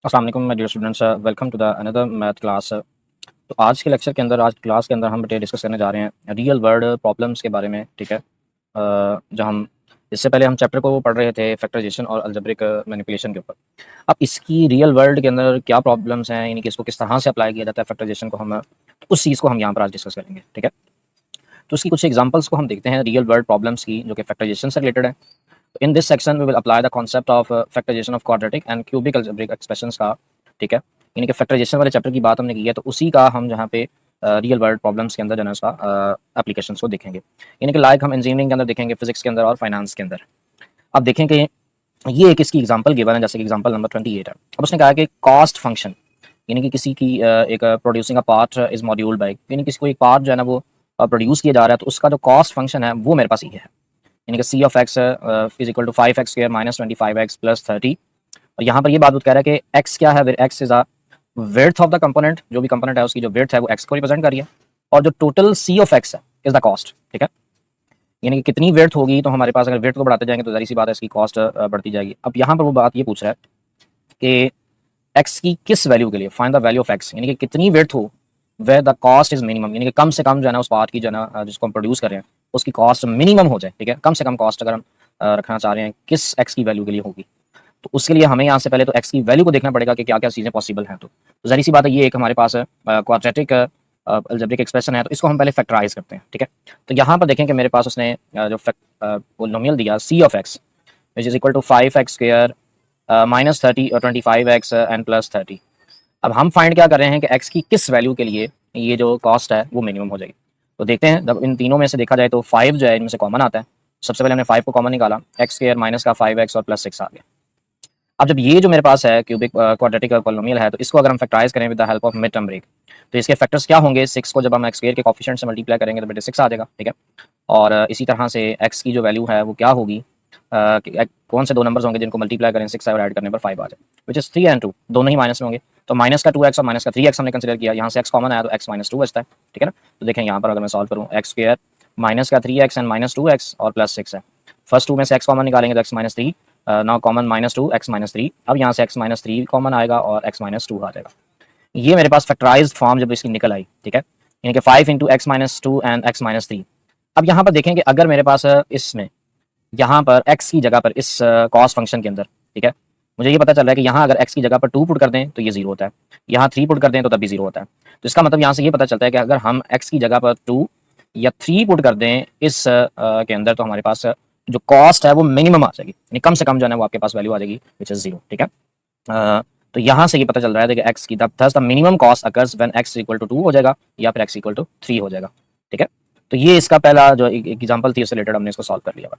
अस्सलाम वालेकुम my dear students, welcome to the another math class. तो आज के लेक्चर के अंदर, आज क्लास के अंदर हम बेटे डिस्कस करने जा रहे हैं रियल वर्ल्ड प्रॉब्लम्स के बारे में। ठीक है, जो हम इससे पहले हम चैप्टर को पढ़ रहे थे फैक्टराइजेशन और अलजेब्रिक मैनिपुलेशन के ऊपर। अब इसकी रियल वर्ल्ड के अंदर क्या प्रॉब्लम्स हैं, यानी कि इसको किस तरह से अप्लाई किया जाता है फैक्टराइजेशन को, हम तो उस चीज़ को हम यहाँ पर आज डिस्कस करेंगे। ठीक है, तो उसकी कुछ एग्जांपल्स को हम देखते हैं रियल वर्ल्ड प्रॉब्लम्स की, जो कि फैक्टराइजेशन से रिलेटेड है। In this section we will apply the concept of factorization of quadratic and cubic algebraic expressions का। ठीक है, यानी कि फैक्टराइजेशन वाले चैप्टर की बात हमने की है, तो उसी का हम जहाँ पे रियल वर्ल्ड प्रॉब्लम्स के अंदर जो है उसका एप्लीकेशन को देखेंगे। यानी कि लाइक हम इंजीनियरिंग के अंदर देखेंगे, फिजिक्स के अंदर और फाइनेंस के अंदर। अब देखेंगे ये एक इसकी एग्जांपल गिवन है, जैसे कि एग्जांपल नंबर 28 है। अब उसने कहा कि कॉस्ट फंक्शन, यानी कि किसी की एक producing a part is moduled by, यानी किसी को एक पार्ट जो है ना वो प्रोड्यूस किया जा रहा है, तो उसका जो कॉस्ट फंक्शन है वो मेरे पास ये है। यानी कि C of x is equal to 5x square minus 25x plus 30। और यहाँ पर ये बात कह रहा है कि एक्स क्या है, x is a width of the component, जो भी कंपोनेंट है उसकी जो विड्थ है वो एक्स को रिप्रेजेंट कर रही है। और जो टोटल सी ऑफ एक्स है इज द कॉस्ट। ठीक है, यानी कि कितनी विड्थ होगी, तो हमारे पास अगर विड्थ को बढ़ाते जाएंगे तो जाहिर सी बात है इसकी कॉस्ट बढ़ती जाएगी। अब यहाँ पर वो बात ये पूछ रहा है कि एक्स की किस वैल्यू के लिए, find the value of x, यानी कि कितनी विड्थ हो way the cost is minimum, यानी कि कम से कम जो है ना उस पार्ट की जो है ना जिसको हम प्रोड्यूस कर रहे हैं उसकी कॉस्ट मिनिमम हो जाए। ठीक है, कम से कम कॉस्ट अगर हम रखना चाह रहे हैं किस एक्स की वैल्यू के लिए होगी, तो उसके लिए हमें यहाँ से पहले तो एक्स की वैल्यू को देखना पड़ेगा कि क्या क्या चीज़ें पॉसिबल हैं। तो जाहिर सी बात है ये एक हमारे पास क्वाड्रेटिक अलजेब्रिक एक्सप्रेशन है, तो इसको हम पहले फैक्टराइज करते हैं। ठीक है, तो यहाँ पर देखें कि मेरे पास उसने जो पोलिनोमियल दिया C of x which is equal to 5x square minus 30 और 25x एंड प्लस 30। अब हम फाइंड क्या कर रहे हैं कि x की किस वैल्यू के लिए ये जो कॉस्ट है वो मिनिमम हो जाएगी। तो देखते हैं, जब इन तीनों में से देखा जाए तो 5 जो है इनमें से कॉमन आता है। सबसे पहले हमने 5 को कॉमन निकाला, एक्स स्क्वायर माइनस का 5x और प्लस 6 आ गया। अब जब ये जो मेरे पास है क्यूबिक क्वाड्रेटिक पॉलिनोमियल है, तो इसको अगर हम फैक्टराइज करें with the help of mid term break, तो इसके फैक्टर्स क्या होंगे, 6 को जब हम एक्स स्क्वायर के कोफिशिएंट से मल्टीप्लाई करेंगे तो बेटे 6 आ जाएगा। ठीक है, और इसी तरह से एक्स की जो वैल्यू है वो क्या होगी, कौन से दो नंबर्स होंगे जिनको मल्टीप्लाई करें 6 और ऐड करने पर 5 आ जाए, विच इज 3 एंड 2, दोनों ही माइनस में होंगे। तो माइनस का 2x और माइनस का 3x हमने कंसिडर किया, यहाँ से x कॉमन आया तो x माइनस 2 बचता है। ठीक है ना, तो देखें यहाँ पर अगर मैं सॉल्व करूँ, एक्स स्क्वायर माइनस का 3x एंड माइनस 2x और प्लस 6 है। फर्स्ट टू में से x कॉमन निकालेंगे तो x minus 3, now common minus 2 x minus 3। अब यहाँ से x माइनस 3 कॉमन आएगा और x माइनस 2 आ जाएगा। ये मेरे पास फैक्टराइज्ड फॉर्म जब इसकी निकल आई। ठीक है, यानी कि 5 into x minus 2 and x minus 3। अब यहाँ पर देखें कि अगर मेरे पास इसमें यहाँ पर x की जगह पर इस कॉस फंक्शन के अंदर, ठीक है, मुझे ये पता चल रहा है कि यहाँ अगर x की जगह पर 2 पुट कर दें तो ये 0 होता है, यहाँ 3 पुट कर दें तो तब भी 0 होता है। तो इसका मतलब यहाँ से ये पता चलता है कि अगर हम x की जगह पर 2 या 3 पुट कर दें इस के अंदर, तो हमारे पास जो कॉस्ट है वो मिनिमम आ जाएगी, यानी कम से कम जो है ना वो आपके पास वैल्यू आ जाएगी विच इज 0। ठीक है, तो यहाँ से ये पता चल रहा है कि x की thus the minimum cost occurs when x equal to 2 हो जाएगा या फिर x इक्वल टू 3 हो जाएगा। ठीक है, तो ये इसका पहला जो एग्जांपल थी उससे रिलेटेड हमने इसको सॉल्व कर लिया।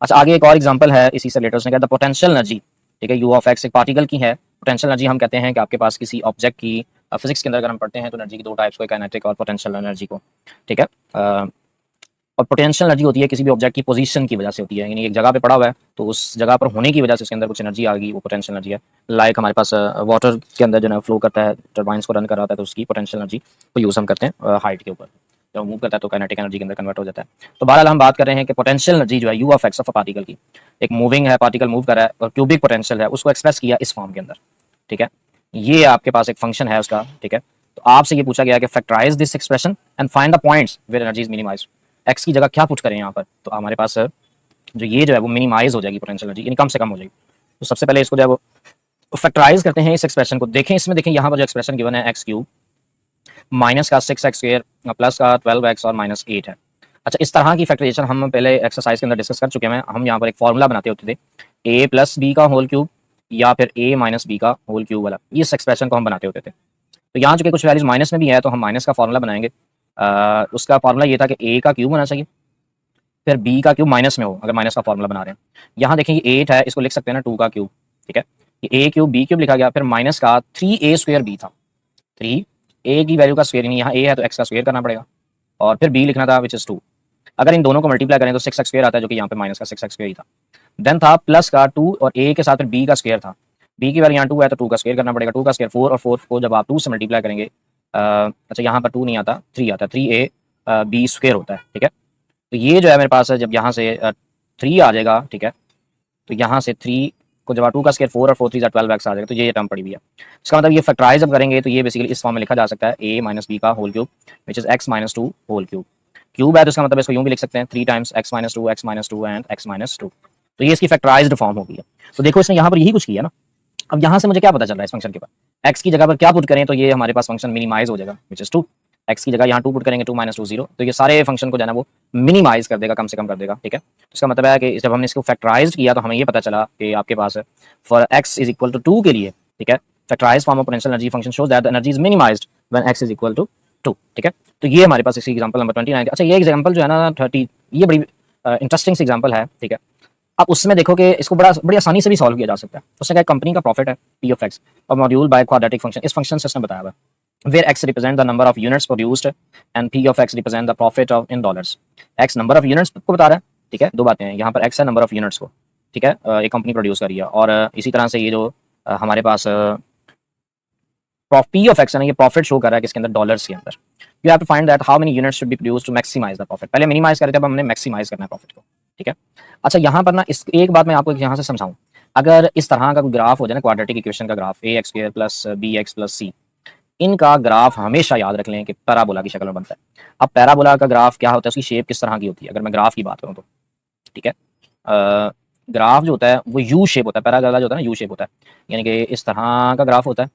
अच्छा, आगे एक और एग्जांपल है इसी से रिलेटेड, उसने कहा द पोटेंशियल एनर्जी। ठीक है, यू ऑफ एक्स एक पार्टिकल की है। पोटेंशियल एनर्जी हम कहते हैं कि आपके पास किसी ऑब्जेक्ट की, फिजिक्स के अंदर अगर हम पढ़ते हैं तो एनर्जी की दो टाइप्स को, काइनेटिक और पोटेंशियल एनर्जी को। ठीक है, और पोटेंशियल एनर्जी होती है किसी भी ऑब्जेक्ट की पोजीशन की वजह से होती है, यानी एक जगह पे पड़ा हुआ है तो उस जगह पर होने की वजह से उसके अंदर कुछ एनर्जी आ गई, वो पोटेंशियल एनर्जी है। लाइक हमारे पास वाटर के अंदर जो है फ्लो करता है, टर्बाइंस को रन कर रहा होता है, तो उसकी पोटेंशियल एनर्जी को यूज़ हम करते हैं हाइट के ऊपर, जब मूव करता है तो काइनेटिक एनर्जी के अंदर कन्वर्ट हो जाता है। तो बहरहाल हम बात कर रहे हैं कि पोटेंशियल एनर्जी जो है you of x of a particle की, एक मूविंग है पार्टिकल, मूव कर रहा है, और क्यूबिक पोटेंशियल है, उसको एक्सप्रेस किया इस फॉर्म के अंदर। ठीक है, ये आपके पास एक फंक्शन है उसका। ठीक है, तो आपसे ये पूछा गया कि factorize this expression and find the points where energy is minimized. X की जगह क्या पुट करें यहाँ पर, तो हमारे पास जो ये जो है वो मिनिमाइज हो जाएगी पोटेंशियल एनर्जी, यानी कम से कम हो जाएगी। तो सबसे पहले इसको जो है वो फैक्टराइज करते हैं इस एक्सप्रेशन को। देखें इसमें, देखें यहाँ पर जो एक्सप्रेशन गिवन है एक्स क्यूब माइनस का 6x स्क्वायर प्लस का 12x और माइनस 8 है। अच्छा, इस तरह की फैक्टराइजेशन हम पहले एक्सरसाइज के अंदर डिस्कस कर चुके हैं। हम यहाँ पर एक फॉर्मूला बनाते होते थे, ए प्लस बी का होल क्यूब या फिर ए माइनस बी का होल क्यूब वाला, इस एक्सप्रेशन को हम बनाते होते थे। तो यहाँ चूंकि कुछ वैल्यूज माइनस में भी है तो हम माइनस का फॉर्मूला बनाएंगे। उसका फॉर्मूला ये था कि ए का क्यूब होना चाहिए, फिर बी का क्यूब माइनस में हो अगर माइनस का फॉर्मूला बना रहे हैं। यहाँ देखिए ये 8 है, इसको लिख सकते हैं ना 2 का क्यूब। ठीक है, ये ए क्यूब बी क्यूब लिखा गया, फिर माइनस का 3a स्क्वायर बी था, 3 ए की वैल्यू का स्क्वायर, यानी यहाँ ए है तो एक्स का स्क्वायर करना पड़ेगा, और फिर बी लिखना था विच इज 2। अगर इन दोनों को मल्टीप्लाई करें तो 6x स्क्वायर आता है, जो कि यहाँ पे माइनस का 6x स्क्वायर ही था। देन था प्लस का 2 और ए के साथ फिर बी का स्क्वायर था, बी की वैल्यू यहाँ 2 है तो 2 का स्क्वायर करना पड़ेगा, 2 का स्क्वायर 4, और 4 को जब आप 2 से मल्टीप्लाई करेंगे, अच्छा यहाँ पर 2 नहीं आता, 3 आता है, 3a बी स्क्वायर होता है। ठीक है, तो ये जो है मेरे पास है, जब यहाँ से 3 आ जाएगा, ठीक है, तो यहाँ से 3 को जब 2 का स्क्वायर 4 और 4 3 12x आ जाएगा, तो ये टर्म पड़ी हुई है। इसका मतलब ये फैक्टराइज जब करेंगे तो ये बेसिकली इस फॉर्म में लिखा जा सकता है a माइनस बी का whole cube which is x minus 2 whole cube. Cube है तो इसका मतलब इसको यूं भी लिख सकते हैं 3 times x minus 2 and x minus 2। तो ये इसकी फैक्टराइज्ड फॉर्म हो गई है। तो देखो इसने यहाँ पर यही कुछ किया ना। अब यहाँ से मुझे क्या पता चल रहा है इस फंक्शन के बाद, x की जगह पर क्या पुट करें तो ये हमारे पास फंक्शन मिनिमाइज हो जाएगा विच इज 2। x की जगह यहाँ 2 पुट करेंगे 2 माइनस 2 0, तो ये सारे फंक्शन को जो है ना वो मिनिमाइज कर देगा, कम से कम कर देगा। ठीक है, तो इसका मतलब है कि जब हमने इसको फैक्टराइज किया तो हमें ये पता चला कि आपके पास for x is equal to 2 के लिए, ठीक है, factorise form of potential energy function shows that the energy is minimised when x is equal to 2। ठीक है, तो ये हमारे पास इसी एग्जांपल नंबर 29। अच्छा ये एग्जांपल जो है ना 30, ये बड़ी इंटरेस्टिंग सी एग्जांपल है। ठीक है, अब उसमें देखो कि इसको बड़ी आसानी से भी सॉल्व किया जा सकता है। उसने कहा कंपनी का प्रॉफिट है p ऑफ x और मॉड्यूल बाय क्वाड्रेटिक फंक्शन, इस फंक्शन से उसने बताया हुआ where x represent the number of units produced and p of x represent the profit of in dollars। x number of units को बता रहा है। ठीक है, दो बातें हैं यहाँ पर, x है नंबर ऑफ यूनिट्स को, ठीक है, एक कंपनी प्रोड्यूस कर रही है, और इसी तरह से ये जो हमारे पास p ऑफ x है ना, ये प्रॉफिट शो कर रहा है किसके अंदर, डॉलर्स के अंदर। You have to find that how many units should be produced to maximize the profit. पहले मिनिमाइज कर रहे थे, अब हमने मैक्सिमाइज करना है प्रॉफिट को। ठीक है, अच्छा यहाँ पर ना इस एक बात मैं आपको यहाँ से समझाऊं, अगर इस तरह का कोई ग्राफ हो जाए ना, क्वाड्रेटिक इक्वेशन का graph a x square plus b x plus c, इनका ग्राफ हमेशा याद रख लें कि पैराबोला की शक्ल में बनता है। अब पैराबोला का ग्राफ क्या होता है, उसकी शेप किस तरह की होती है, अगर मैं ग्राफ की बात करूँ तो, ठीक है, ग्राफ जो होता है वो यू शेप होता है, पैराबोला जो होता है ना यू शेप होता है, यानी कि इस तरह का ग्राफ होता है।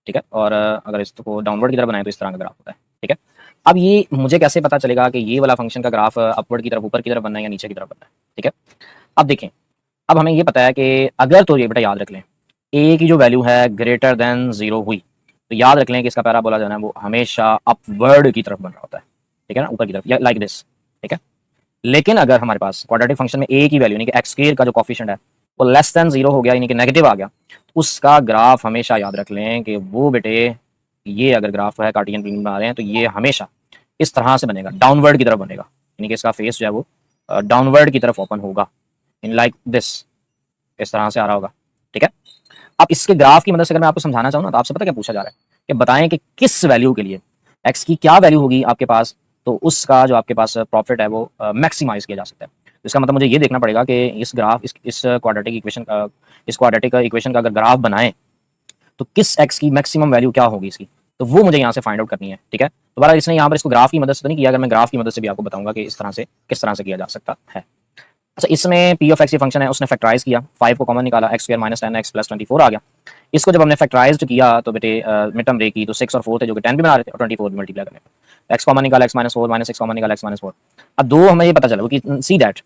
ठीक है, और अगर इसको डाउनवर्ड की तरफ बनाए तो इस तरह का ग्राफ होता है। ठीक है, अब ये मुझे कैसे पता चलेगा कि ये वाला फंक्शन का ग्राफ अपवर्ड की तरफ, ऊपर की तरफ बनना है या नीचे की तरफ बनना है। ठीक है, अब देखें, अब हमें ये पता है कि अगर, तो ये बेटा याद रख लें, a की जो वैल्यू है ग्रेटर देन 0 हुई तो याद रख लें कि इसका पैराबोला जो है ना वो हमेशा अपवर्ड की तरफ बन रहा होता है। ठीक है ना, ऊपर की तरफ, या लाइक दिस। ठीक है, लेकिन अगर हमारे पास क्वाड्रेटिक फंक्शन में a की वैल्यू यानी कि x स्क्वायर का जो कोफिशिएंट है वो लेस देन 0 हो गया, यानी कि नेगेटिव आ गया, तो उसका ग्राफ हमेशा याद रख लें कि वो बेटे, ये अगर ग्राफ है कार्टियन प्लेन में बना रहे हैं तो ये हमेशा इस तरह से बनेगा, डाउनवर्ड की तरफ बनेगा, यानी कि इसका फेस जो है वो डाउनवर्ड की तरफ ओपन होगा, इन लाइक दिस, इस तरह से आ रहा होगा। ठीक है, अब इसके ग्राफ की मदद से अगर मैं आपको समझाना चाहूँ ना, तो आपसे पता क्या पूछा जा रहा है कि बताएं कि किस वैल्यू के लिए x की क्या वैल्यू होगी आपके पास, तो उसका जो आपके पास प्रॉफिट है वो मैक्सिमाइज किया जा सकता है। तो इसका मतलब मुझे ये देखना पड़ेगा कि इस ग्राफ, इस क्वाड्रेटिक इक्वेशन का, इस क्वाड्रेटिक इक्वेशन का अगर ग्राफ बनाएं तो किस x की मैक्सिमम वैल्यू क्या होगी इसकी, तो वो मुझे यहाँ से फाइंड आउट करनी है। ठीक है, तो बहरहाल इसने यहाँ पर इसको ग्राफ की मदद से तो नहीं किया, अगर मैं ग्राफ की मदद से भी आपको बताऊंगा कि इस तरह से किस तरह से किया जा सकता है। अच्छा, इसमें p ऑफ x ये फंक्शन है, उसने फैक्टराइज किया, 5 को कॉमन निकाला, x square minus 10x plus 24 आ गया। इसको जब हमने फैक्टराइज किया तो बेटे मिड टर्म रे की, तो 6 और 4 थे जो कि 10 भी बना रहे थे, और 24 भी मल्टीप्लाई करने पर x कॉमन निकाला, x माइनस 4 माइनस 6 कॉमन निकाला, x माइनस 4। अब दो हमें ये पता चला कि see that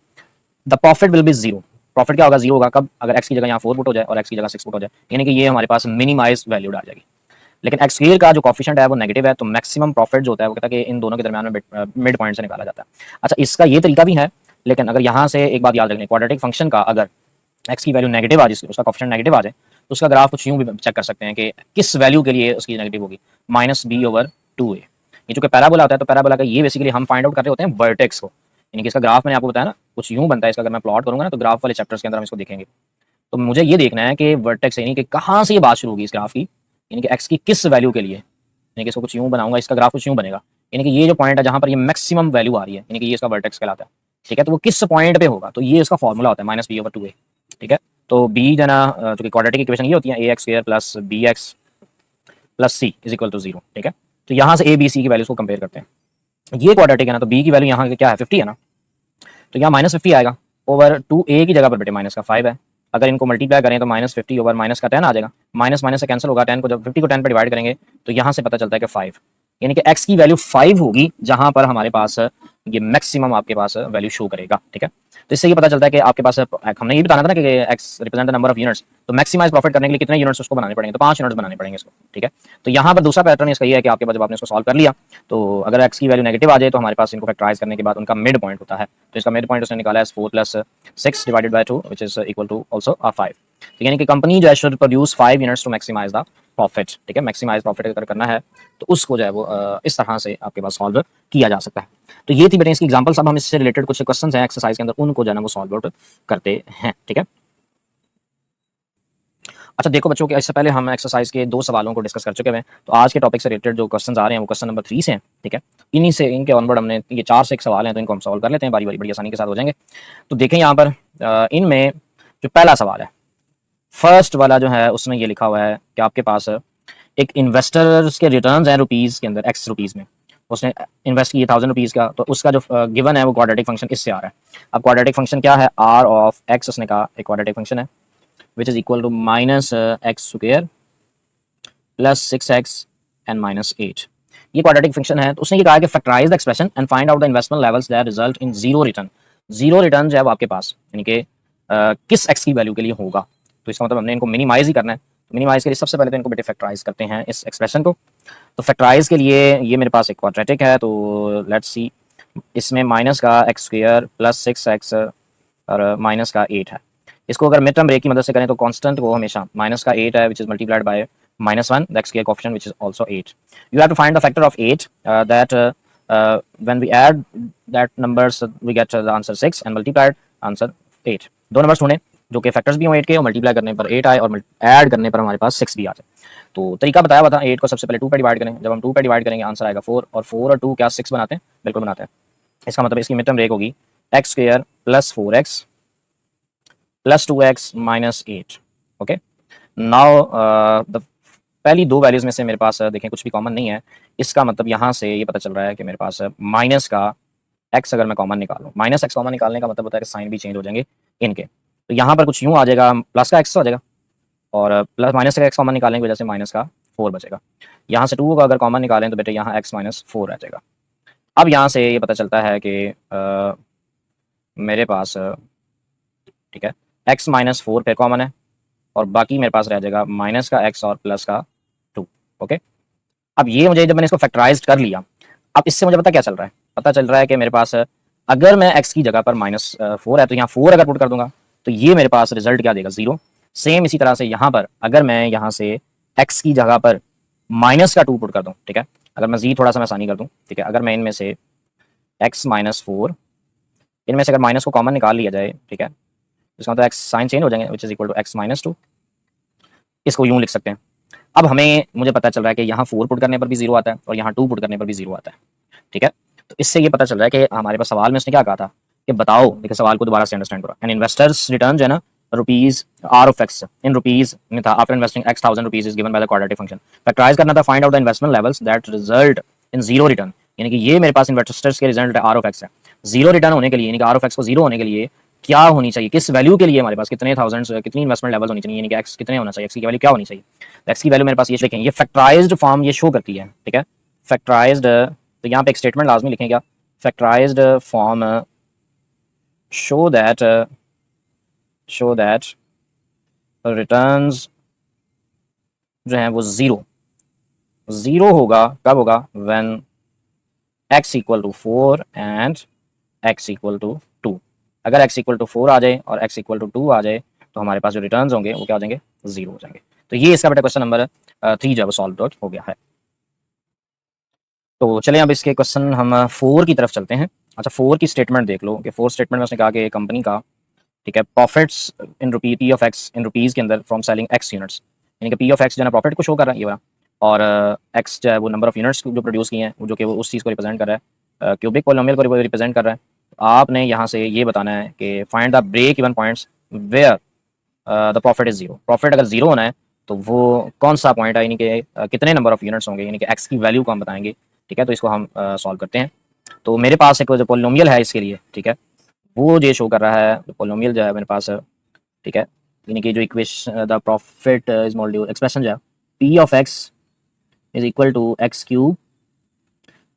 the profit will be 0। Profit क्या होगा, 0 होगा कब, अगर x की जगह यहाँ 4 पुट हो जाए और x की जगह 6 पुट हो जाए, यानी कि ये हमारे पास मिनिमाइज वैल्यू आ जाएगी। लेकिन x स्क्वायर का जो कोफिशिएंट है वो नेगेटिव है, तो मैक्सिमम प्रॉफिट जो होता है वो कहता है कि इन दोनों के दरमियान में मिड पॉइंट से निकाला जाता है। अच्छा, इसका ये तरीका भी है, लेकिन अगर यहाँ से एक बात याद रखनी, क्वाड्रेटिक फंक्शन का अगर x की वैल्यू नेगेटिव आ जाए, उसका कोफिशिएंट नेगेटिव आ जाए, तो उसका ग्राफ कुछ यूं भी चेक कर सकते हैं कि किस वैल्यू के लिए उसकी नेगेटिव होगी, -b/2a। ये जो कि पैराबोला होता है, तो पैराबोला का ये बेसिकली हम फाइंड आउट कर रहे होते हैं वर्टेक्स को, यानी कि इसका ग्राफ मैंने आपको बताया ना कुछ यूं बनता है इसका, अगर मैं प्लॉट करूंगा ना तो ग्राफ वाले चैप्टर्स के अंदर हम इसको देखेंगे। तो मुझे ये देखना है कि वर्टेक्स यानी कि कहाँ से ये बात शुरू होगी इस ग्राफ की, यानी कि x की किस वैल्यू के लिए, यानी कि इसको कुछ यूं बनाऊंगा, इसका ग्राफ कुछ यूं बनेगा, यानी कि ये जो पॉइंट है जहां पर ये मैक्सिमम वैल्यू आ रही है, यानी कि ये इसका वर्टेक्स कहलाता है। ठीक है, तो वो किस पॉइंट पे होगा, तो ये इसका फॉर्मूला होता है -b/2a। ठीक है, तो b जना जो कि क्वाड्रेटिक इक्वेशन ये होती है ax square plus bx plus c is equal to 0। ठीक है, तो यहाँ से a b c की वैल्यूज को कंपेयर करते हैं, ये क्वाड्रेटिक है ना, तो b की वैल्यू यहाँ क्या है 50 है ना, तो यहाँ -50 आएगा ओवर 2a की जगह पर बेटे माइनस का 5 है, अगर इनको मल्टीप्लाई करें तो -50 ओवर माइनस का 10 आ जाएगा, माइनस माइनस से कैंसिल होगा, 10 को जब 50 को 10 पर डिवाइड करेंगे तो यहाँ से पता चलता है कि 5, यानी कि x की वैल्यू 5 होगी जहां पर हमारे पास ये मैक्सिमम आपके पास वैल्यू शो करेगा। ठीक है, तो इससे ये पता चलता है कि आपके पास, हमने ये बताना था ना कि x represent the number of units, तो मैक्सिमाइज प्रॉफिट करने के लिए कितने यूनिट्स उसको बनाने पड़ेंगे, तो 5 यूनिट्स बनाने पड़ेंगे इसको। ठीक है, तो यहाँ पर दूसरा पैटर्न इसका ये है कि आपके पास जब आपने इसको सॉल्व कर लिया, तो अगर x की वैल्यू नेगेटिव आ जाए तो हमारे पास इनको फैक्टराइज करने के बाद उनका मिड पॉइंट होता है, तो इसका मिड पॉइंट उसने निकाला है 4 + 6 divided by 2 which is equal to also 5। तो यानी कि कंपनी जो है should produce 5 units to maximize the profit. ठीक है, मैक्सिमाइज प्रॉफिट अगर करना है तो उसको जो है वो इस तरह से आपके पास सॉल्व किया जा सकता है। तो ये थी बेटे इसकी एग्जांपल्स। अब हम इससे रिलेटेड कुछ क्वेश्चंस हैं एक्सरसाइज के अंदर, उनको जो है ना वो सॉल्व आउट करते हैं। ठीक है, अच्छा देखो बच्चों के, इससे पहले हम एक्सरसाइज के 2 सवालों को डिस्कस कर चुके हैं, तो आज के टॉपिक से रिलेटेड जो क्वेश्चंस आ रहे हैं वो क्वेश्चन नंबर 3 से हैं। ठीक है, इन्हीं से, इनके ऑनवर्ड हमने ये 4 से 1 सवाल हैं, तो इनको हम सॉल्व कर लेते हैं बारी बारी, बड़ी आसानी के साथ हो जाएंगे। तो देखें यहाँ पर इनमें जो पहला सवाल है, फर्स्ट वाला जो है उसमें ये लिखा हुआ है कि आपके पास एक इन्वेस्टर्स के रिटर्न्स हैं रुपीज़ के अंदर, एक्स रुपीज़ में उसने इन्वेस्ट किए 1000 रुपीज़ का, तो उसका जो गिवन है वो क्वाड्रेटिक फंक्शन इससे आ रहा है। अब क्वाड्रेटिक फंक्शन क्या है, आर ऑफ एक्स उसने कहा एक क्वाड्रेटिक फंक्शन है which is equal to minus x square plus 6x and -8। ये क्वाड्रेटिक फंक्शन है। तो उसने ये कहा कि factorize the expression and find out the investment levels that result in zero return. Zero return जो है वो आपके पास यानी कि किस एक्स की वैल्यू के लिए होगा। तो इसका मतलब हमने इनको मिनिमाइज ही करना है। तो मिनिमाइज के लिए सबसे पहले तो इनको बेटे फैक्टराइज करते हैं इस एक्सप्रेशन को। तो फैक्टराइज के लिए ये मेरे पास एक क्वाड्रेटिक है, तो लेट्स सी इसमें माइनस का एक्स स्क्वायर प्लस 6x और माइनस का 8 है। इसको अगर मिड टर्म ब्रेक की मदद से करें तो कांस्टेंट को हमेशा माइनस का 8 है which is multiplied by -1 the x square coefficient which is also 8. You have to find the factor of 8 that when we add that numbers we get the answer 6 and multiplied answer 8. दो numbers ढूंढे जो कि factors भी हों 8 के और multiply करने पर 8 आए और ऐड करने पर हमारे पास 6 भी आ जाए। तो तरीका बताया हुआ था, 8 को सबसे पहले 2 पे डिवाइड करें। जब हम 2 पे डिवाइड करेंगे आंसर आएगा 4 और 4 और 2 क्या 6 बनाते हैं, बिल्कुल बनाते हैं। इसका मतलब इसकी मिड टर्म ब्रेक होगी x square plus 4x plus 2x minus 8। Okay, now the पहली दो वैल्यूज में से मेरे पास देखें कुछ भी कॉमन नहीं है। इसका मतलब यहाँ से ये पता चल रहा है कि मेरे पास माइनस का एक्स अगर मैं कॉमन निकालूँ, माइनस एक्स कॉमन निकालने का मतलब होता है कि साइन भी चेंज हो जाएंगे इनके। तो यहाँ पर कुछ यूँ आ जाएगा प्लस का एक्स हो जाएगा और प्लस माइनस का एक्स कॉमन निकालने की वजह से माइनस का 4 बचेगा। यहाँ से 2 का अगर कॉमन निकालें तो बेटे यहाँ x माइनस 4 रह जाएगा। अब यहाँ से ये पता चलता है कि मेरे पास ठीक है x माइनस 4 फिर कॉमन है और बाकी मेरे पास रह जाएगा माइनस का x और प्लस का 2। ओके, अब ये मुझे जब मैंने इसको फैक्टराइज कर लिया, अब इससे मुझे पता क्या चल रहा है, पता चल रहा है कि मेरे पास अगर मैं x की जगह पर -4 है तो यहाँ 4 अगर पुट कर दूंगा तो ये मेरे पास रिजल्ट क्या देगा 0। सेम इसी तरह से यहाँ पर अगर मैं यहाँ से x की जगह पर माइनस का 2 पुट कर दूँ, ठीक है, अगर मैं थोड़ा सा मैं आसानी कर दूँ, ठीक है, अगर मैं इनमें से x माइनस 4 इनमें से अगर माइनस को कॉमन निकाल लिया जाए, ठीक है, इसका मतलब x साइन चेंज हो जाएंगे which is equal to x minus 2। इसको यूं लिख सकते हैं। अब मुझे पता चल रहा है कि यहाँ 4 पुट करने पर भी 0 आता है और यहाँ 2 पुट करने पर भी 0 आता है। ठीक है, तो इससे ये पता चल रहा है कि हमारे पास सवाल में उसने क्या कहा था कि बताओ, देखिए सवाल को दोबारा से अंडरस्टैंड करो। एन इन्वेस्टर्स रिटर्न जो है ना rupees R of x in rupees में था after investing x 1000 rupees is given by the quadratic function. Factorize करना था, find out the investment levels that result in zero return. यानी कि ये मेरे पास इन्वेस्टर्स के रिजल्ट आर ऑफ एक्स है। जीरो रिटर्न होने के लिए यानी कि आर ऑफ एक्स को जीरो होने के लिए क्या होनी चाहिए, किस वैल्यू के लिए हमारे पास कितने थाउजेंड्स कितनी इन्वेस्टमेंट लेवल होनी चाहिए, यानी कि एक्स कितने होना चाहिए, एक्स की वैल्यू क्या होनी चाहिए। एक्स की वैल्यू मेरे पास ये देखें, ये फैक्टराइज्ड फॉर्म ये शो करती है। ठीक है, फैक्टराइज्ड, तो यहाँ पे एक स्टेटमेंट लाजमी लिखें क्या, factorized form show that returns जो हैं वो जीरो होगा। कब होगा, when x equal to 4 and x equal to 2। अगर x इक्वल टू 4 आ जाए और x इक्वल टू 2 आ जाए तो हमारे पास जो रिटर्न्स होंगे वो क्या हो जाएंगे, 0 हो जाएंगे। तो ये इसका बेटा क्वेश्चन नंबर 3 जो है वो सॉल्व हो गया है। तो चलें अब इसके क्वेश्चन हम 4 की तरफ चलते हैं। अच्छा, 4 की स्टेटमेंट देख लो कि 4 स्टेटमेंट में उसने कहा कि कंपनी का, ठीक है, profits in rupee P of x in rupees के अंदर फ्रॉम सेलिंग एक्स यूनिट्स, यानी कि पी ऑफ एक्स जो है प्रॉफिट को शो कर रहा है ये वाला, और एक्स जो है वो नंबर ऑफ यूनिट्स जो प्रोड्यूस किए हैं वो जो कि वो उस चीज़ को रिप्रेजेंट कर रहा है, क्यूबिक पॉलिनोमियल को रिप्रेजेंट कर रहा है। आपने यहाँ से ये बताना है कि find the break even points where the profit is 0। Profit अगर 0 होना है तो वो कौन सा पॉइंट है, यानी कि कितने नंबर ऑफ यूनिट्स होंगे, यानी कि एक्स की वैल्यू को हम बताएंगे। ठीक है, तो इसको हम सॉल्व करते हैं। तो मेरे पास एक जो पॉलिनोमियल है इसके लिए, ठीक है, वो ये शो कर रहा है, पॉलिनोमियल जो है मेरे पास, ठीक है, यानी कि जो equation the profit is module expression जो है P of x is equal to x cube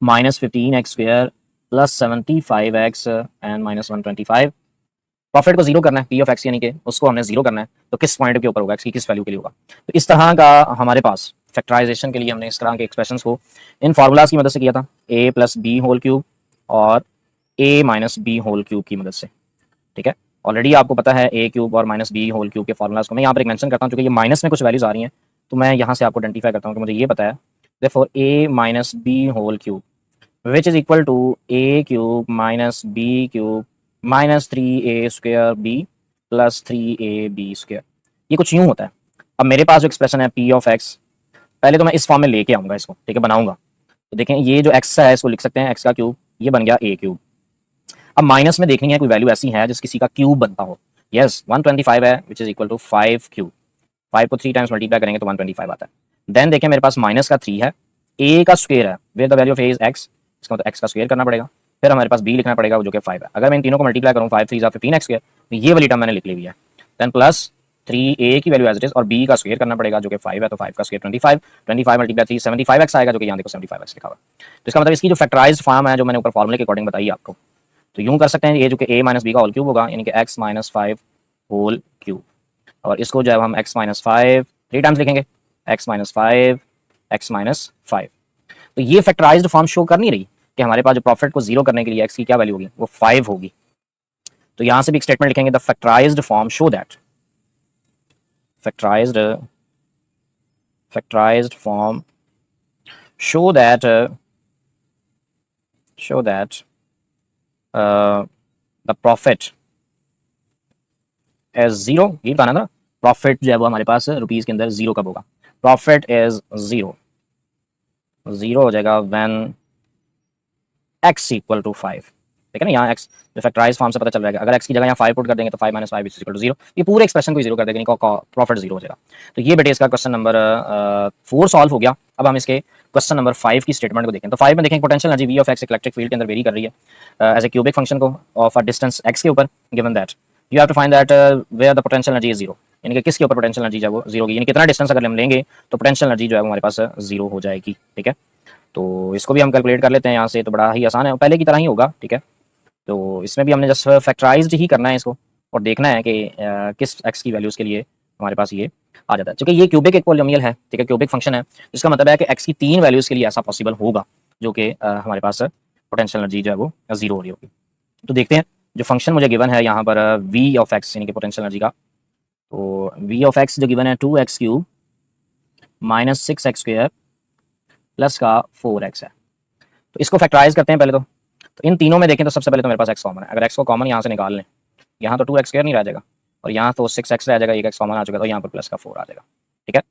minus 15x square plus 75x and minus 125। Profit को 0 करना है, पी ऑफ एक्स यानी कि उसको हमने 0 करना है, तो किस पॉइंट के ऊपर होगा, एक्स की किस वैल्यू के लिए होगा। तो इस तरह का हमारे पास फैक्टराइजेशन के लिए हमने इस तरह के एक्सप्रेशंस को इन फार्मूलाज की मदद से किया था, a plus b whole cube और a minus b whole cube की मदद से। ठीक है, ऑलरेडी आपको पता है a क्यूब और माइनस बी होल क्यूब के फार्मूलाज को मैं यहाँ पर एक मेंशन करता हूँ, क्योंकि ये माइनस में कुछ वैल्यूज आ रही हैं तो मैं यहाँ से आपको आइडेंटिफाई करता हूँ कि मुझे ये पता है। Therefore a minus b whole cube which is equal to a cube minus b cube minus 3a square b plus 3ab square. ये कुछ यूं होता है। अब मेरे पास जो एक्सप्रेशन है p ऑफ x, पहले तो मैं इस फॉर्म में लेके आऊंगा इसको, ठीक है, बनाऊंगा। तो देखें ये जो x है इसको लिख सकते हैं x का क्यूब, ये बन गया a क्यूब। अब माइनस में देखनी है कोई वैल्यू ऐसी है जिस किसी का क्यूब बनता हो। यस 125 है which is equal to 5 cube. 5 को 3 टाइम्स मल्टीप्लाई करेंगे तो 125 आता है। देन देखें मेरे पास माइनस का 3 है, ए का स्क्वायर है, where the value of a is x, इसका मतलब एक्स का स्क्वायर करना पड़ेगा, फिर हमारे पास बी लिखना पड़ेगा जो कि 5 है। अगर मैं इन तीनों को मल्टीप्लाई करूँ 5 3 15 एक्स स्क्वायर, तो ये वाली टर्म मैंने लिख ली हुई है। देन प्लस 3 ए की वैल्यू एज इट इज और बी का स्क्वायर करना पड़ेगा जो कि 5 है, तो 5 का स्क्वायर 25, 25 मल्टीप्लाई 3 75 एक्स आएगा, जो कि यहाँ देखो 75 एक्स लिखा हुआ है। तो इसका मतलब इसकी जो फैक्टराइज्ड फॉर्म है जो मैंने ऊपर फॉर्मूले के अकॉर्डिंग बताई आपको, तो यूं कर सकते हैं ये जो कि ए माइनस बी का होल क्यूब होगा, यानी कि एक्स माइनस 5 होल क्यूब, और इसको जो है हम एक्स माइनस 5 3 टाइम्स लिखेंगे, एक्स माइनस 5 एक्स माइनस 5। तो ये फैक्टराइज्ड फॉर्म शो कर नहीं रही कि हमारे पास जो प्रॉफिट को जीरो करने के लिए एक्स की क्या वैल्यू होगी, वो 5 होगी। तो यहां से भी एक स्टेटमेंट लिखेंगे, the factorised form show that, factorised factorised form show that show that the profit is zero, ये बताना था प्रॉफिट जो है वो हमारे पास रुपीज के अंदर जीरो कब होगा, प्रॉफिट इज जीरो, जीरो हो जाएगा व्हेन x इक्वल टू 5। ठीक है ना, यहाँ x जो फैक्टराइज फॉर्म से पता चल रहा है, अगर x की जगह यहाँ 5 पुट कर देंगे तो 5 माइनस 5 इक्वल टू जीरो, ये पूरे एक्सप्रेशन को जीरो कर देंगे, प्रॉफिट जीरो हो जाएगा। तो ये बेटे इसका क्वेश्चन नंबर 4 सॉल्व हो गया। अब हम इसके क्वेश्चन नंबर 5 की स्टेटमेंट को देखें। तो 5 में देखें potential energy v of x electric field के अंदर वेरी कर रही है एज ए क्यूबिक फंक्शन को ऑफ अ डिस्टेंस x के ऊपर, given that you have to find that where the potential energy is zero, यानी कि किसके ऊपर पोटेंशियल एनर्जी जो है वो जीरो होगी, यानी कितना डिस्टेंस अगर हम लेंगे तो पोटेंशियल एनर्जी जो है वो हमारे पास जीरो हो जाएगी। ठीक है, तो इसको भी हम कैलकुलेट कर लेते हैं यहाँ से, तो बड़ा ही आसान है, पहले की तरह ही होगा। ठीक है, तो इसमें भी हमने जस्ट फैक्टराइज्ड ही करना है इसको और देखना है कि किस एक्स की वैल्यूज़ के लिए हमारे पास ये आ जाता है। क्योंकि ये क्यूबिक एक पॉलिनोमियल है, ठीक है, क्यूबिक फंक्शन है, जिसका मतलब है कि एक्स की 3 वैल्यूज़ के लिए ऐसा पॉसिबल होगा जो कि हमारे पास पोटेंशियल एनर्जी जो है वो जीरो हो रही होगी। तो देखते हैं जो फंक्शन मुझे गिवन है यहाँ पर वी ऑफ एक्स यानी कि पोटेंशियल एनर्जी का, तो वी ऑफ एक्स जो गिवन है 2x³ minus 6x square plus का 4x है। तो इसको फैक्टराइज करते हैं पहले तो इन तीनों में देखें तो सबसे पहले तो मेरे पास x कॉमन है, अगर x को कॉमन यहाँ से निकाल लें, यहाँ तो 2x स्क्वायर नहीं रह जाएगा और यहाँ तो 6x रह जाएगा, एक x कॉमन आ चुका, तो यहाँ पर प्लस का 4 आ जाएगा। ठीक है,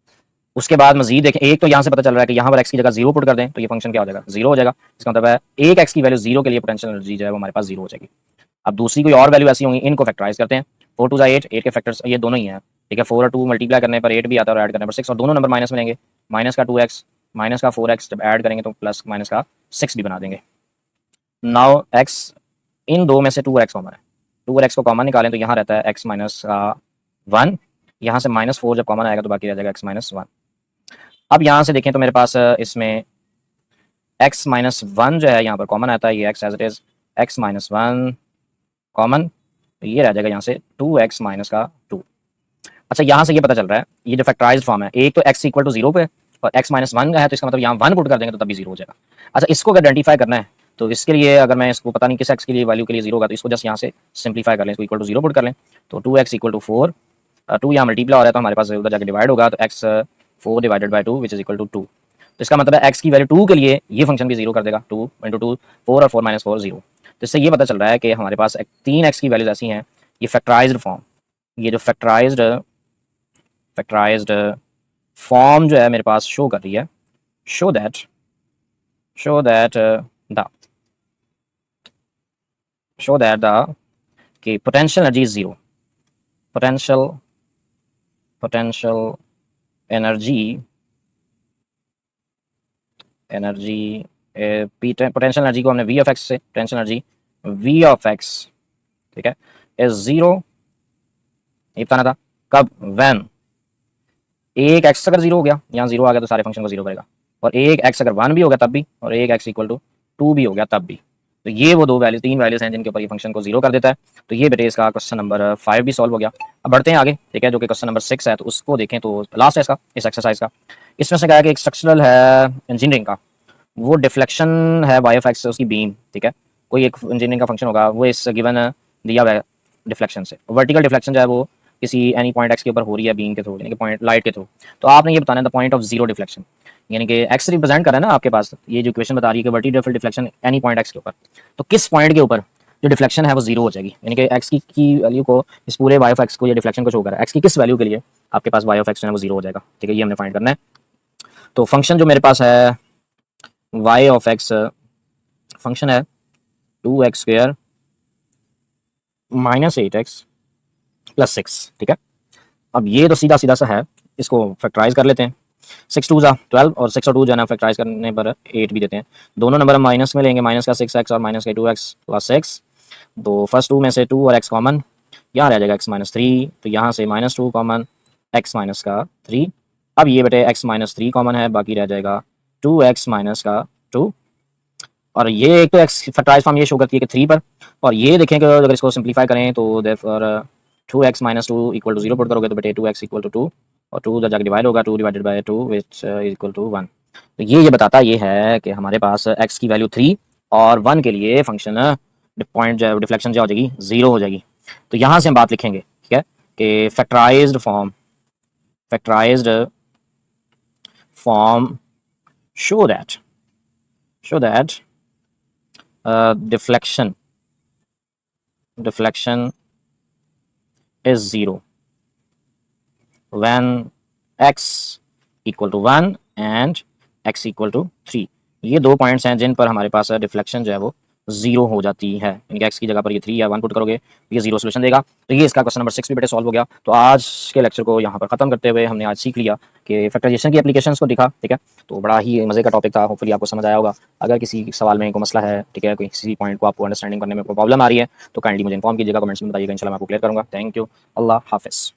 उसके बाद मजीद देखें, एक तो यहाँ से पता चल रहा है कि यहाँ पर x की जगह जीरो पुट कर दें तो ये फंक्शन क्या हो जाएगा, जीरो हो जाएगा। इसका मतलब है एक x की वैल्यू जीरो के लिए पोटेंशियल एनर्जी जो है वो हमारे पास जीरो हो जाएगी। अब दूसरी कोई और वैल्यू ऐसी होंगी, इनको फैक्टराइज करते हैं। 4 2 8, 8 के फैक्टर्स ये दोनों ही हैं। ठीक है, 4 और 2 मल्टीप्लाई करने पर 8 भी आता है और ऐड करने पर 6, और दोनों नंबर माइनस में लेंगे, माइनस का 2x माइनस का 4x जब ऐड करेंगे तो प्लस माइनस का 6 भी बना देंगे। नाउ x इन दो में से 2x कॉमन है, 2x को कॉमन निकालें तो यहाँ रहता है x माइनस का 1, यहाँ से -4 जब कॉमन आएगा तो बाकी रह जाएगा x माइनस 1। अब यहाँ से देखें तो मेरे पास इसमें x माइनस 1 जो है यहाँ पर कॉमन आता है, ये x as it is x minus 1 common, तो ये रह जाएगा यहाँ से 2x माइनस का 2। अच्छा, यहाँ से ये पता चल रहा है ये जो फैक्टराइज्ड फॉर्म है, एक तो x इक्वल टू जीरो पे और x माइनस 1 का है, तो इसका मतलब यहाँ 1 पुट कर देंगे तो तभी जीरो हो जाएगा। अच्छा, इसको अगर आइडेंटिफाई करना है तो इसके लिए अगर मैं इसको पता नहीं किस x के लिए वैल्यू के लिए जीरो होगा, तो इसको जस्ट यहाँ से सिंप्लीफाई कर लें, इसको इक्वल टू जीरो पुट कर लें, तो 2x इक्वल टू 4, 2 यहाँ मल्टीप्लाई हो रहा है तो हमारे पास उधर जाकर डिवाइड होगा, तो x 4 divided by 2 which is equal to 2। तो इसका मतलब है x की वैल्यू 2 के लिए ये फंक्शन भी जीरो कर देगा, 2 इंटू 2 4 और 4 माइनस 4 जीरो। तो इससे ये पता चल रहा है कि हमारे पास 3x की वैल्यूज ऐसी हैं, ये फैक्टराइज्ड फॉर्म, ये जो फैक्टराइज्ड फॉर्म जो है मेरे पास शो कर रही है, शो दैट द कि potential energy is zero, potential energy potential energy को हमने वी ऑफ एक्स से, potential energy v of x, ठीक है, इज जीरो, ये बताना था कब, व्हेन एक एक्स अगर जीरो हो गया, यहाँ जीरो आ गया तो सारे फंक्शन को जीरो करेगा, और एक एक्स अगर 1 भी हो गया तब भी, और एक एक्स इक्वल टू 2 भी हो गया तब भी। तो ये वो दो वैल्यू, 3 वैल्यूज हैं जिनके ऊपर ये फंक्शन को जीरो कर देता है। तो ये बेटे इसका क्वेश्चन नंबर 5 भी सॉल्व हो गया। अब बढ़ते हैं आगे, ठीक है, जो कि क्वेश्चन नंबर 6 है, तो उसको देखें तो लास्ट है इसका, इस एक्सरसाइज का। इसमें से कहा कि एक स्ट्रक्चरल है इंजीनियरिंग का, वो डिफ्लेक्शन है वाई ऑफ एक्स से उसकी बीम, ठीक है, कोई एक इंजीनियरिंग का फंक्शन होगा, वो इस गिवन दिया हुआ है डिफ्लेक्शन से, वर्टिकल डिफ्लेक्शन जो है वो किसी एनी पॉइंट एक्स के ऊपर हो रही है बीम के थ्रू, यानी कि पॉइंट लाइट के थ्रू। तो आपने ये बताना है the point of zero deflection, यानी कि एक्स रिप्रेजेंट कर रहा है ना आपके पास, ये जो इक्वेशन बता रही है कि vertical deflection any point x के ऊपर, तो किस पॉइंट के ऊपर जो डिफ्लेक्शन है वो जीरो हो जाएगी, यानी कि एक्स की वैल्यू को, इस पूरे वाई ऑफ एक्स को ये डिफ्लेक्शन को शो कर रहा है, एक्स की किस वैल्यू के लिए आपके पास वाई ऑफ एक्स है वो जीरो हो जाएगा। ठीक है, ये हमने फाइंड करना है। तो फंक्शन जो मेरे पास है वाई ऑफ एक्स, फंक्शन है 2x square minus 8x plus 6, ठीक है। अब ये तो सीधा सीधा सा है इसको फैक्टराइज कर लेते हैं। 6 टू ज़ा 12 और 6 और 2 जो है ना फैक्टराइज करने पर 8 भी देते हैं। दोनों नंबर हम माइनस में लेंगे, माइनस का 6x और माइनस का 2x प्लस 6। तो फर्स्ट 2 में से 2 और x कॉमन, यहाँ रह जाएगा x माइनस 3, तो यहाँ से -2 कॉमन, x माइनस का 3। अब ये बेटे x माइनस 3 कॉमन है, बाकी रह जाएगा 2x माइनस का 2। और ये एक तो x फैक्टराइज फॉर्म ये शो करती है कि 3 पर, और ये देखें कि अगर इसको सिंप्लीफाई करें तो therefore 2x minus 2 equal to 0 put करोगे तो बेटे 2x इक्वल टू 2, और 2 उधर जाकर डिवाइड होगा, 2 divided by 2 which equal to 1। तो ये बताता ये है कि हमारे पास x की वैल्यू 3 और 1 के लिए फंक्शन पॉइंट जो है डिफ्लेक्शन जो हो जाएगी 0 हो जाएगी। तो यहाँ से हम बात लिखेंगे, ठीक है, कि factorised form show that deflection is 0 when x equal to 1 and x equal to 3। ये दो पॉइंट्स हैं जिन पर हमारे पास डिफ्लेक्शन जो है वो 0 हो जाती है, यानी कि x की जगह पर ये 3 या 1 पुट करोगे ये 0 सोल्यूशन देगा। तो ये इसका क्वेश्चन नंबर 6 भी बेटे सॉल्व हो गया। तो आज के लेक्चर को यहाँ पर ख़त्म करते हुए हमने आज सीख लिया कि फैक्टराइजेशन की एप्लीकेशंस को दिखा, ठीक है। तो बड़ा ही मज़े का टॉपिक था, होपफुली आपको समझ आया होगा। अगर किसी सवाल में कोई मसला है, ठीक है, कोई किसी पॉइंट को आपको अंडरस्टैंडिंग करने में कोई प्रॉब्लम आ रही है तो काइंडली मुझे इन्फॉर्म कीजिएगा, कमेंट्स में बताइएगा, इंशाल्लाह मैं आपको क्लियर करूँगा। थैंक यू, अल्लाह हाफिज़।